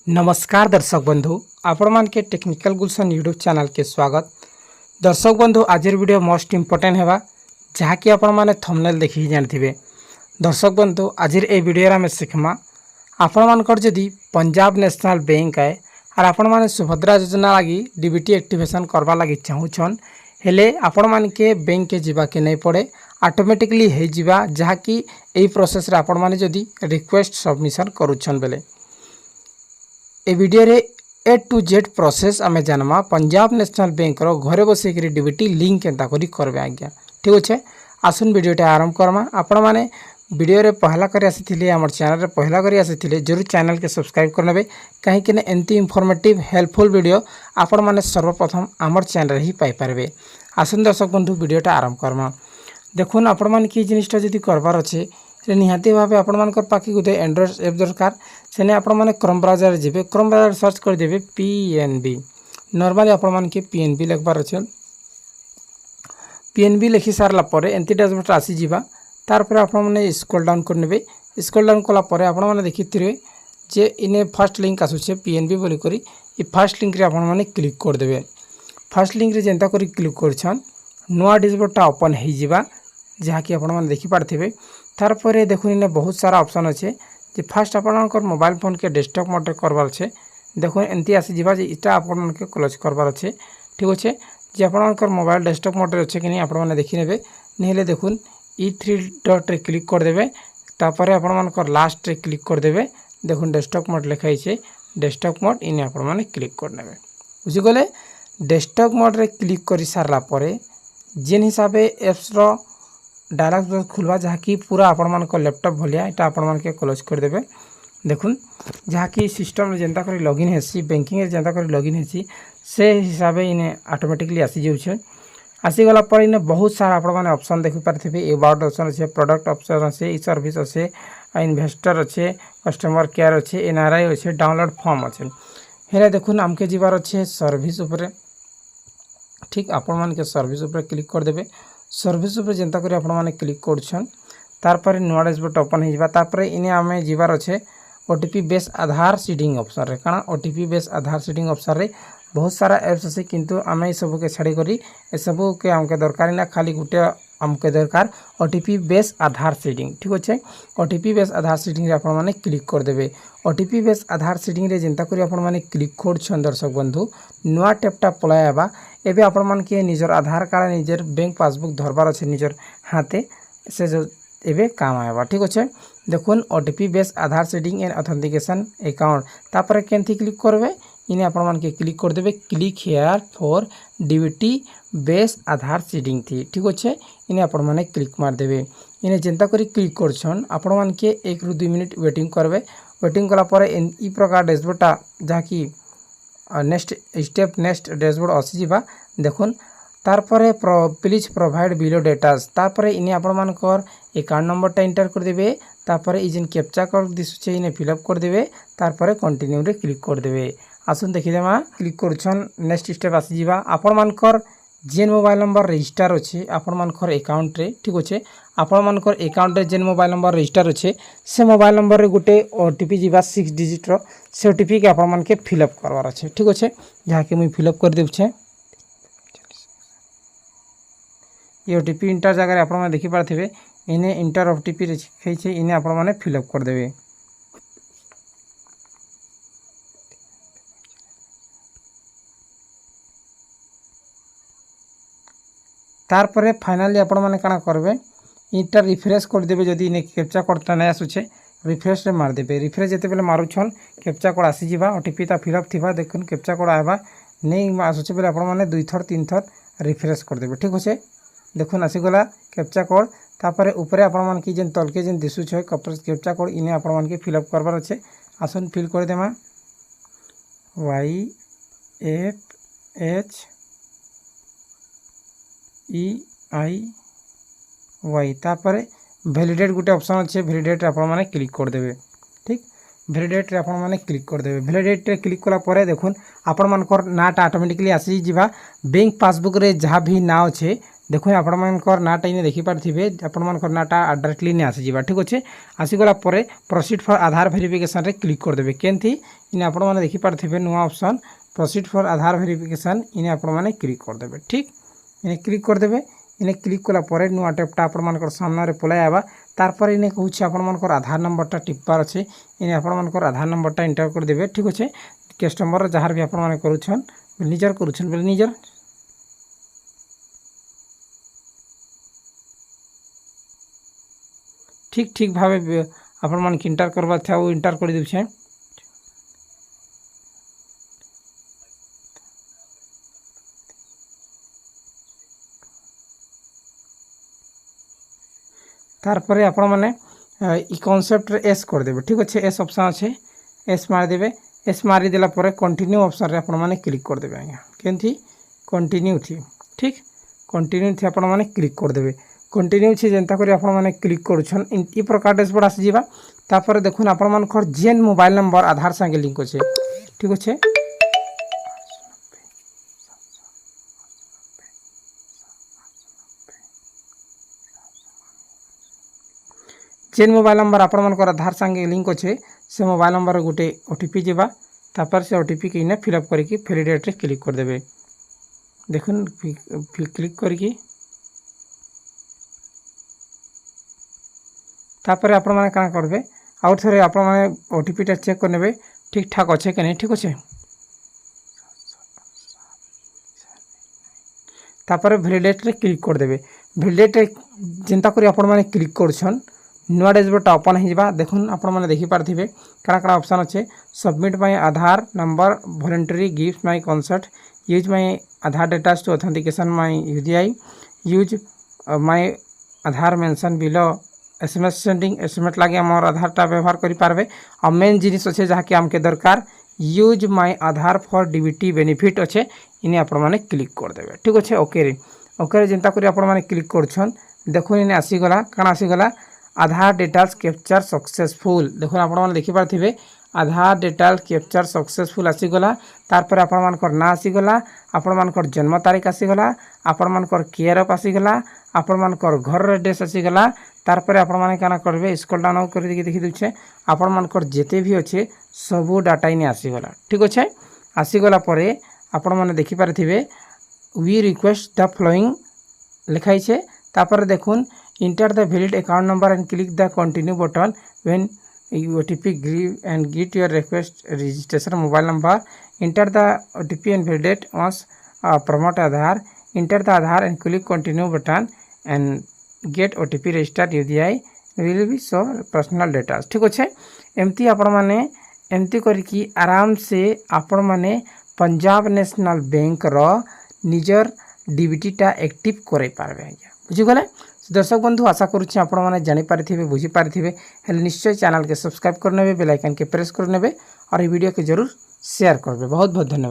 नमस्कार दर्शक बंधु आपण मान के टेक्निकल गुलशन यूट्यूब चैनल के स्वागत। दर्शक बंधु आज वीडियो मोस्ट इम्पोर्टेंट है जहाँकि आपण मैंने थंबनेल देखी जानते। दर्शक बंधु आज ए वीडियो आम शिखमा आपण मानकर जदि पंजाब नेशनल बैंक है और आपण मैंने सुभद्रा योजना लगी डीबीटी एक्टिवेशन करवा लगी चाहून हेले आपण मान के बैंक के जीवा के नहीं पड़े ऑटोमेटिकली हो जावा जहाँकि यही प्रोसेस रे आपण मैंने जदि रिक्वेस्ट सबमिशन करुछन बेले ए वीडियो रे ए टू जेड प्रोसेस आमे जानमा पंजाब नेशनल बैंक रो घरे बसे डीबीटी लिंक केनता करी करबे आज्ञा। ठीक अच्छे आसुन वीडियोटा आरंभ करमा। आपण माने वीडियो रे पहला करी आसीथिले हमर चैनल रे पहला करी आसीथिले जरूर चैनल के सब्सक्राइब करनेबे कहीं कि एंती इनफॉर्मेटिव हेल्पफुल वीडियो आपण माने सर्वप्रथम हमर चैनल ही पाई पारबे। आसुन दर्शक बंधु वीडियोटा आरंभ करमा। देखुन आपण माने की जिनिसटा जदी करबार अछि निहाती भाव आपण मानकर पाखी गोटे एंड्रॉइड एप दरकार से आपण मैंने क्रोम ब्राउजर जी क्रोम ब्राउजर सर्च करदे पीएनबी नॉर्मली आपण मान के पीएनबी लिखबार अच्छे। पीएनबी लिखि सारापर एमती डैशबोर्ड आसीजा तार आपण मैंने स्क्रॉल डाउन करने स्क्रॉल डाउन कलापर आपण मैंने देखिथे जे इने फर्स्ट लिंक आसूचे पीएनबी बोलिक फर्स्ट लिंक रे आपण मैंने क्लिक करदे। फर्स्ट लिंक रे जेंता करी क्लिक करछन नुआ डैशबोर्डटा ओपन हो जावा जहाँकि आपण मैंने देखि पारथिबे। तारपर देखुन इने बहुत सारा ऑप्शन अच्छे जे फास्ट आपनकर मोबाइल फोन के डेस्कटॉप मोड करबार अच्छे। देखो एमती आसीजा जे इटा आपन के क्लोज करबार अच्छे। ठीक अच्छे जे आपनकर मोबाइल डेस्कटॉप मोड अच्छे कि नहीं आपण मैंने देखि नेबे नहेले देखुन ई3 डॉट रे क्लिक करदेबे तापर आपण मानकर लास्ट रे क्लिक करदेबे देखुन डेस्कटॉप मोड लिखाई छे डेस्कटॉप मोड इने आपण माने क्लिक करनेबे। बुझि गले डेस्कटॉप मोड रे क्लिक करि सारला परे जेन हिसाबे एप्स रो डायलॉग बॉक्स खुलवा जहाँकि पूरा आपण मान को लैपटॉप भलिया एटा आपण मान के क्लोज कर देबे। देखुन जहाँकि सिस्टम रे जेंता करी लॉगिन हेसी बैंकिंग रे जेंता करी लॉगिन हेसी से हिसाबे इने ऑटोमेटिकली आसी जाउछे। आसी गला पर इने बहुत सारा आपण माने ऑप्शन देखि पारथिबे अबाउट ऑप्शन আছে प्रोडक्ट ऑप्शन আছে ई सर्विस আছে इन्वेस्टर আছে कस्टमर केयर আছে एनआरआई আছে डाउनलोड फॉर्म আছে। हेले देखुन हमके जीवार আছে सर्विस ऊपर। ठीक आपण मान के सर्विस ऊपर क्लिक कर देबे। सर्विस ऊपर जेंता करी आपण माने क्लिक करछन तारपर नुआ डैशबोर्ड ओपन हो जावा तारपर इने आमे जीवार अच्छे ओटीपी बेस आधार सीडिंग ऑप्शन रे काना ओटीपी बेस आधार सीडिंग ऑप्शन रे बहुत सारा एप्स আছে किंतु आमे सब के छाड़ी करी ए सब के हमके दरकार ना खाली गुटे हमके दरकार ओटीपी बेस आधार सीडिंग। ठीक अच्छे ओटीपी बेस आधार सीडिंग रे आपण माने क्लिक कर देबे। ओटीपी बेस आधार सीडिंग रे जेंता करी आपण माने क्लिक करछन दर्शक बंधु नुआ टैपटा पलायाबा एबे आपण मान के निजर आधार कार्ड निजर बैंक पासबुक धरबार अच्छे निजर हाथे से जो एबे काम आएबा। ठीक अच्छे देखुन OTP base Aadhaar seeding and authentication account तापर केनथी क्लिक करबे इने आपण मान के क्लिक कर देबे click here for DBT base Aadhaar seeding थी। ठीक अच्छे इने आपण माने क्लिक मार देबे। इने जेंता करी क्लिक करछन आपण मान के 1 ରୁ 2 मिनिट वेटिंग करबे। वेटिंग कला पर ई प्रकार डैशबोर्डटा जहाँकि नेक्स्ट स्टेप नेक्स्ट डैशबोर्ड आसीजा देखुन तारपरे प्लीज प्रोवाइड बिलो डेटास तारपरे इने आपण मानकर अकाउंट नंबरटा एंटर कर देबे तारपरे ई जेन कैप्चा कोड दिसुचे इने फिलअप कर देबे तारपरे कंटिन्यू रे क्लिक कर देबे। आसुन देखि देमा क्लिक करछन नेक्स्ट स्टेप आसीजा आपण मानकर जेन मोबाइल नंबर रजिस्टर अच्छे आपण मानकर अकाउंट रे। ठीक अच्छे आपण मानकर अकाउंट रे जेन मोबाइल नंबर रजिस्टर अच्छे से मोबाइल नंबर रे गुटे ओटीपी जीवा 6 डिजिट रो से ओटीपी के आपण मान के फिलअप करवार अच्छे। ठीक अच्छे जहाँ कि मुई फिलअप कर देउछे ये ओटीपी इंटर जगह आपण माने देखि पारथिबे इने इंटर ओटीपी लिखाई छे इने आपण माने फिलअप कर देबे। तारपरे फाइनली आपण माने काना करबे इंटर रिफ्रेश कर देबे जदी इने कैप्चा कोडटा नै आसुचे रिफ्रेश रे मार देबे। रिफ्रेश जेते बेले मारुछन कैप्चा कोड आसी जिबा ओटीपी ता फिलअप थिबा देखुन कैप्चा कोड आबा नै आसुचे बेले आपण माने 2 थर 3 थर रिफ्रेश कर देबे। ठीक होचे देखुन आसी गला कैप्चा कोड तापरे ऊपरे आपण मान की जेन तलके जेन दिसुचे कैप्चा कोड इने आपण मान के फिलअप करबार अच्छे। आसन फिल कर देमा YFHEIY तापर वैलिडेट गोटे ऑप्शन अच्छे वैलिडेट आपण माने क्लिक कर देबे। ठीक वैलिडेट रे आपण माने क्लिक कर देबे। वैलिडेट रे क्लिक कला परे देखुन आपण मानकर नाटा ऑटोमेटिकली आसी जिबा बैंक पासबुक रे जहाँ भी ना अच्छे देखो आपणकर नाटा इने देखिपारे आपणकर नाटा डायरेक्टली नहीं आसीजा ठीक अच्छे आसीगला प्रोसीड फॉर आधार वेरिफिकेशन रे क्लिक करदे केमती इने आपण मैंने देखिपारे नुआ option proceed for Aadhaar verification इने आपण मैंने क्लिक करदे ठीक इने क्लिक करदे इने क्लिक कला नुआ टैपटा आपणकर सामने पलाई आवा तारपर इने कहूँ आपणकर आधार नंबरटा टिपार अच्छे इने आपणकर आधार नंबरटा एंटर करदे ठीक अच्छे कस्टमर जहाँ भी आपण मैंने करुछन निजर करुछन बोले निजर ठीक ठीक भाव आपण मान इंटर करवा था वो इंटर कर दूचे तारपर आपण माने ई कॉन्सेप्ट रे एस कर देबे ठीक अच्छे एस ऑप्शन अच्छे एस मार देबे एस मारी देला परे कंटिन्यू ऑप्शन रे आपण माने क्लिक कर देबे आज्ञा केंथी कंटिन्यू थी ठीक कंटिन्यू थी आपण माने क्लिक कर देबे कंटिन्यू छे जेंता करी आपण माने क्लिक करूछन ई प्रकार डैशबोर्ड आसी जीवा तापर देखुन आपण मानकर जेन मोबाइल नंबर आधार संगे लिंक होचे ठीक अच्छे जेन मोबाइल नंबर आपण मानकर आधार संगे लिंक अच्छे से मोबाइल नंबर गोटे ओटीपी जीवा तापर से ओटीपी के इने फिलअप करके वैलिडेट रे क्लिक कर देबे देखुन क्लिक करके तापर आपण माने काना करबे आउट थरे आपण माने ओटीपी टा चेक करनेबे ठीक ठाक अच्छे कि नहीं ठीक अच्छे तापर वैलिडेट रे क्लिक कर देबे वैलिडेट चिंता करी आपण माने क्लिक करछन नुआ डैशबोर्ड ओपन हो जावा देखुन आपण माने देखि पारथिबे काना काना ऑप्शन अच्छे submit my Aadhaar number voluntary gift my consent use my Aadhaar data to authentication my UIDAI use my Aadhaar mention below SMS sending SMS लगे आम आधारटा व्यवहार करें और मेन जिनिस अच्छे जहाँकि आमके दरकार use my Aadhaar for DBT benefit अच्छे इन्हें आपण मैंने क्लिक करदे ठीक अच्छे ओके ओके चिंता करी आपण मैंने क्लिक कर देखो इन्हें आसीगला कण आसीगला आधार डिटेल्स कैप्चर सक्सेसफुल देखो आपण मैंने देखिपारे आधार डिटेल कैप्चर सक्सेसफुल आसीगला तारपर आपण मानकर ना आसीगला आपण मानकर जन्म तारीख आसीगला आपण मानकर केयर अप आसीगला आपण मानकर घर एड्रेस आसीगला तारपर आपण माने काना करबे स्क्रॉल डाउन कर देखि दुचे आपण मानकर जेते भी अच्छे सबू डाटा इने आसीगला ठीक अच्छे आसीगला परे आपण माने देखि पारथिबे वी रिक्वेस्ट द फ्लोइंग लिखाई छे तापर देखुन enter the valid account number and click the continue button when OTP give and get your request registration mobile number enter the OTP and validate once prompt Aadhaar enter the Aadhaar and click continue button and get OTP registered UIDAI will be show personal data ठीक अच्छे एमती आपण माने एमती करके आराम से आपण माने पंजाब नेशनल बैंक रो निजर डीबीटीटा एक्टिव करे पारबे आज्ञा बुझीगले दर्शक बंधु आशा करुच्छे आपण माने जानि पारिथिबे बुझी पारिथिबे हेले निश्चय चैनल के सब्सक्राइब करनेबे बेल आइकन के प्रेस करनेबे और ये वीडियो के जरूर शेयर करबे बहुत बहुत धन्यवाद।